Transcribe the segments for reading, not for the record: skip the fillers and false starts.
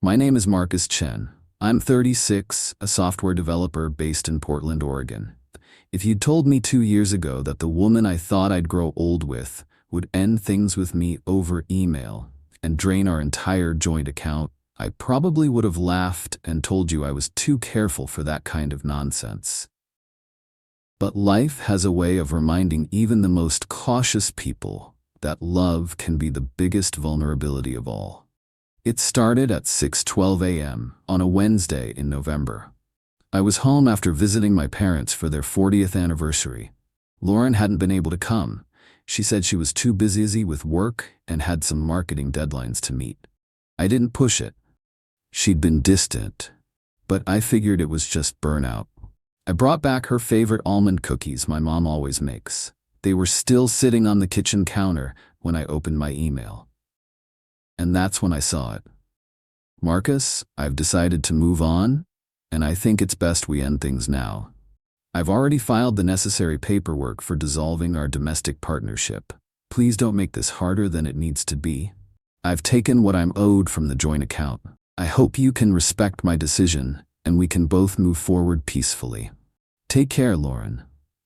My name is Marcus Chen. I'm 36, a software developer based in Portland, Oregon. If you'd told me 2 years ago that the woman I thought I'd grow old with would end things with me over email and drain our entire joint account, I probably would have laughed and told you I was too careful for that kind of nonsense. But life has a way of reminding even the most cautious people that love can be the biggest vulnerability of all. It started at 6:12 a.m. on a Wednesday in November. I was home after visiting my parents for their 40th anniversary. Lauren hadn't been able to come. She said she was too busy with work and had some marketing deadlines to meet. I didn't push it. She'd been distant, but I figured it was just burnout. I brought back her favorite almond cookies my mom always makes. They were still sitting on the kitchen counter when I opened my email. And that's when I saw it. Marcus, I've decided to move on, and I think it's best we end things now. I've already filed the necessary paperwork for dissolving our domestic partnership. Please don't make this harder than it needs to be. I've taken what I'm owed from the joint account. I hope you can respect my decision, and we can both move forward peacefully. Take care, Lauren.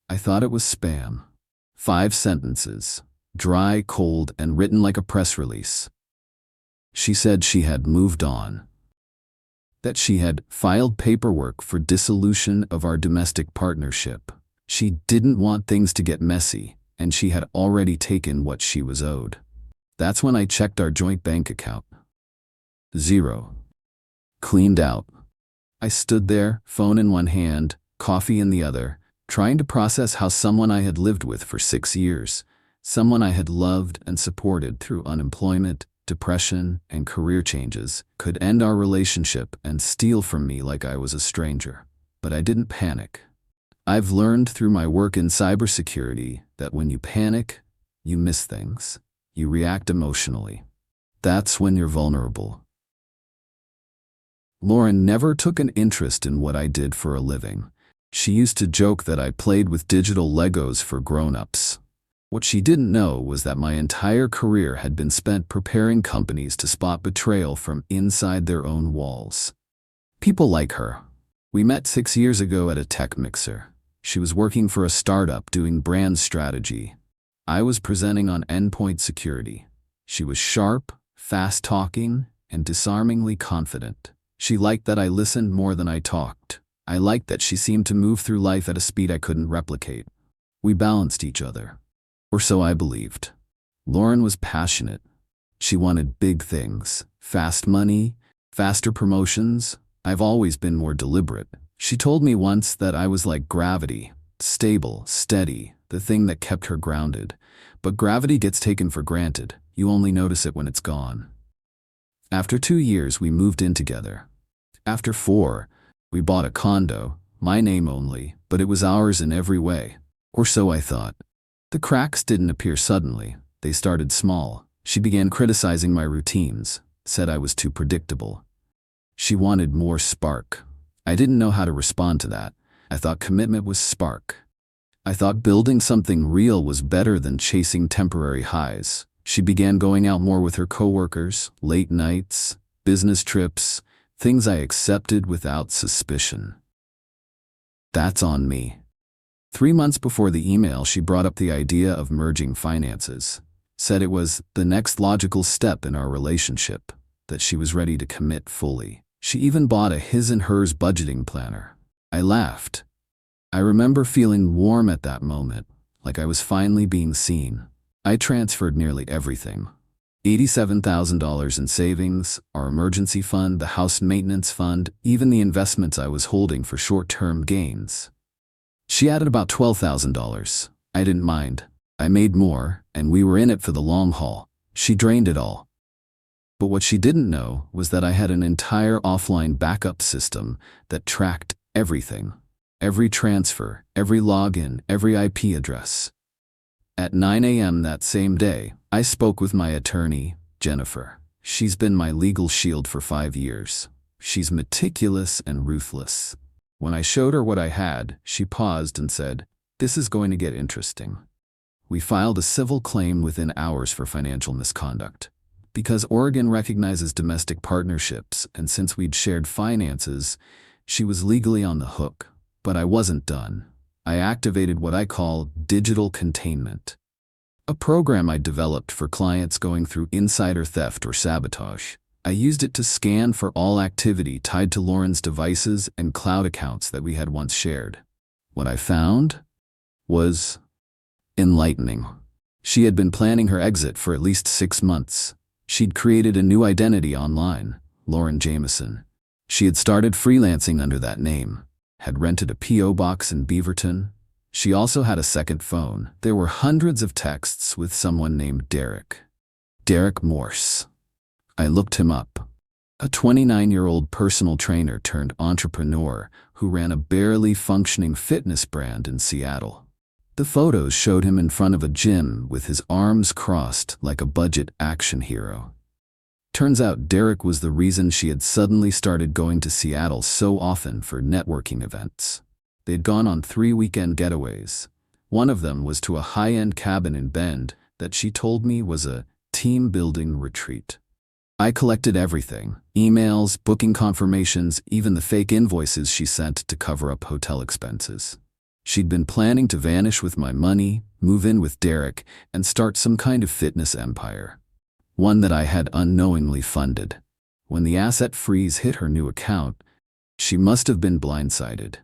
I thought it was spam. 5 sentences, dry, cold, and written like a press release. She said she had moved on, that she had filed paperwork for dissolution of our domestic partnership. She didn't want things to get messy, and she had already taken what she was owed. That's when I checked our joint bank account. 0. Cleaned out. I stood there, phone in one hand, coffee in the other, trying to process how someone I had lived with for 6 years, someone I had loved and supported through unemployment, depression, and career changes, could end our relationship and steal from me like I was a stranger. But I didn't panic. I've learned through my work in cybersecurity that when you panic, you miss things. You react emotionally. That's when you're vulnerable. Lauren never took an interest in what I did for a living. She used to joke that I played with digital Legos for grown-ups. What she didn't know was that my entire career had been spent preparing companies to spot betrayal from inside their own walls. People like her. We met 6 years ago at a tech mixer. She was working for a startup doing brand strategy. I was presenting on endpoint security. She was sharp, fast-talking, and disarmingly confident. She liked that I listened more than I talked. I liked that she seemed to move through life at a speed I couldn't replicate. We balanced each other. Or so I believed. Lauren was passionate. She wanted big things, fast money, faster promotions. I've always been more deliberate. She told me once that I was like gravity, stable, steady, the thing that kept her grounded. But gravity gets taken for granted. You only notice it when it's gone. After 2 years, we moved in together. After 4, we bought a condo, my name only, but it was ours in every way. Or so I thought. The cracks didn't appear suddenly. They started small. She began criticizing my routines, said I was too predictable. She wanted more spark. I didn't know how to respond to that. I thought commitment was spark. I thought building something real was better than chasing temporary highs. She began going out more with her coworkers, late nights, business trips, things I accepted without suspicion. That's on me. 3 months before the email, she brought up the idea of merging finances, said it was the next logical step in our relationship, that she was ready to commit fully. She even bought a his and hers budgeting planner. I laughed. I remember feeling warm at that moment, like I was finally being seen. I transferred nearly everything. $87,000 in savings, our emergency fund, the house maintenance fund, even the investments I was holding for short-term gains. She added about $12,000. I didn't mind. I made more, and we were in it for the long haul. She drained it all. But what she didn't know was that I had an entire offline backup system that tracked everything. Every transfer, every login, every IP address. At 9 a.m. that same day, I spoke with my attorney, Jennifer. She's been my legal shield for 5 years. She's meticulous and ruthless. When I showed her what I had, she paused and said, "This is going to get interesting." We filed a civil claim within hours for financial misconduct. Because Oregon recognizes domestic partnerships, and since we'd shared finances, she was legally on the hook. But I wasn't done. I activated what I call digital containment, a program I developed for clients going through insider theft or sabotage. I used it to scan for all activity tied to Lauren's devices and cloud accounts that we had once shared. What I found was enlightening. She had been planning her exit for at least 6 months. She'd created a new identity online, Lauren Jameson. She had started freelancing under that name, had rented a P.O. box in Beaverton. She also had a second phone. There were hundreds of texts with someone named Derek. Derek Morse. I looked him up. A 29-year-old personal trainer turned entrepreneur who ran a barely functioning fitness brand in Seattle. The photos showed him in front of a gym with his arms crossed like a budget action hero. Turns out Derek was the reason she had suddenly started going to Seattle so often for networking events. They'd gone on 3 weekend getaways. One of them was to a high-end cabin in Bend that she told me was a team-building retreat. I collected everything: emails, booking confirmations, even the fake invoices she sent to cover up hotel expenses. She'd been planning to vanish with my money, move in with Derek, and start some kind of fitness empire. One that I had unknowingly funded. When the asset freeze hit her new account, she must have been blindsided.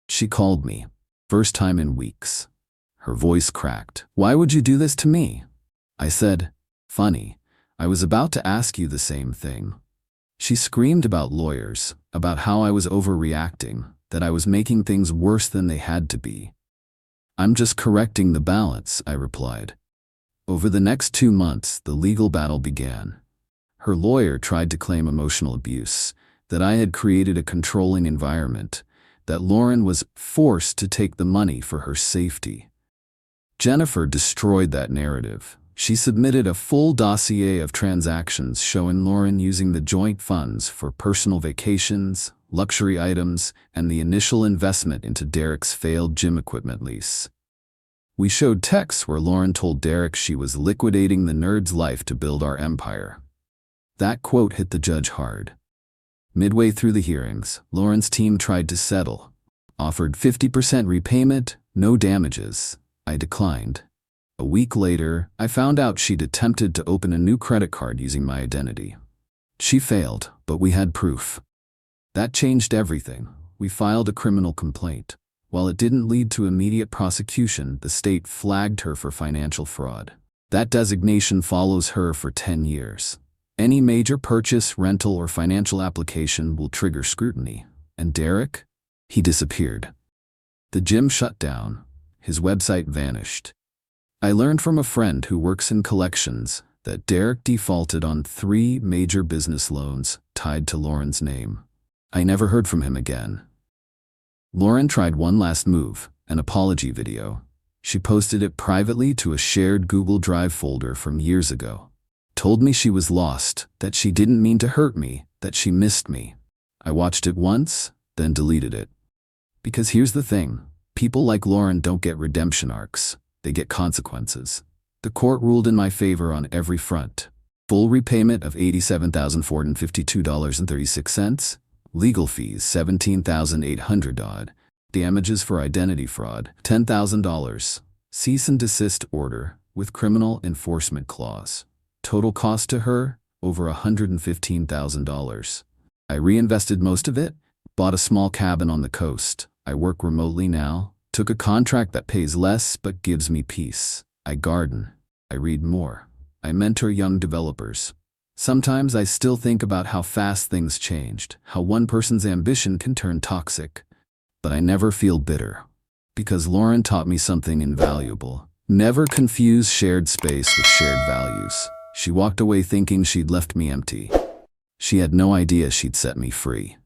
She called me, first time in weeks. Her voice cracked. "Why would you do this to me?" I said, "Funny, I was about to ask you the same thing." She screamed about lawyers, about how I was overreacting, that I was making things worse than they had to be. "I'm just correcting the balance," I replied. Over the next 2 months, the legal battle began. Her lawyer tried to claim emotional abuse, that I had created a controlling environment, that Lauren was forced to take the money for her safety. Jennifer destroyed that narrative. She submitted a full dossier of transactions showing Lauren using the joint funds for personal vacations, luxury items, and the initial investment into Derek's failed gym equipment lease. We showed texts where Lauren told Derek she was liquidating the nerd's life to build our empire. That quote hit the judge hard. Midway through the hearings, Lauren's team tried to settle, offered 50% repayment, no damages. I declined. A week later, I found out she'd attempted to open a new credit card using my identity. She failed, but we had proof. That changed everything. We filed a criminal complaint. While it didn't lead to immediate prosecution, the state flagged her for financial fraud. That designation follows her for 10 years. Any major purchase, rental, or financial application will trigger scrutiny. And Derek? He disappeared. The gym shut down. His website vanished. I learned from a friend who works in collections that Derek defaulted on 3 major business loans tied to Lauren's name. I never heard from him again. Lauren tried one last move, an apology video. She posted it privately to a shared Google Drive folder from years ago. Told me she was lost, that she didn't mean to hurt me, that she missed me. I watched it once, then deleted it. Because here's the thing, people like Lauren don't get redemption arcs, they get consequences. The court ruled in my favor on every front. Full repayment of $87,452.36, legal fees $17,800, damages for identity fraud $10,000, cease and desist order with criminal enforcement clause. Total cost to her, over $115,000. I reinvested most of it, bought a small cabin on the coast. I work remotely now, took a contract that pays less but gives me peace. I garden. I read more. I mentor young developers. Sometimes I still think about how fast things changed, how one person's ambition can turn toxic. But I never feel bitter. Because Lauren taught me something invaluable. Never confuse shared space with shared values. She walked away thinking she'd left me empty. She had no idea she'd set me free.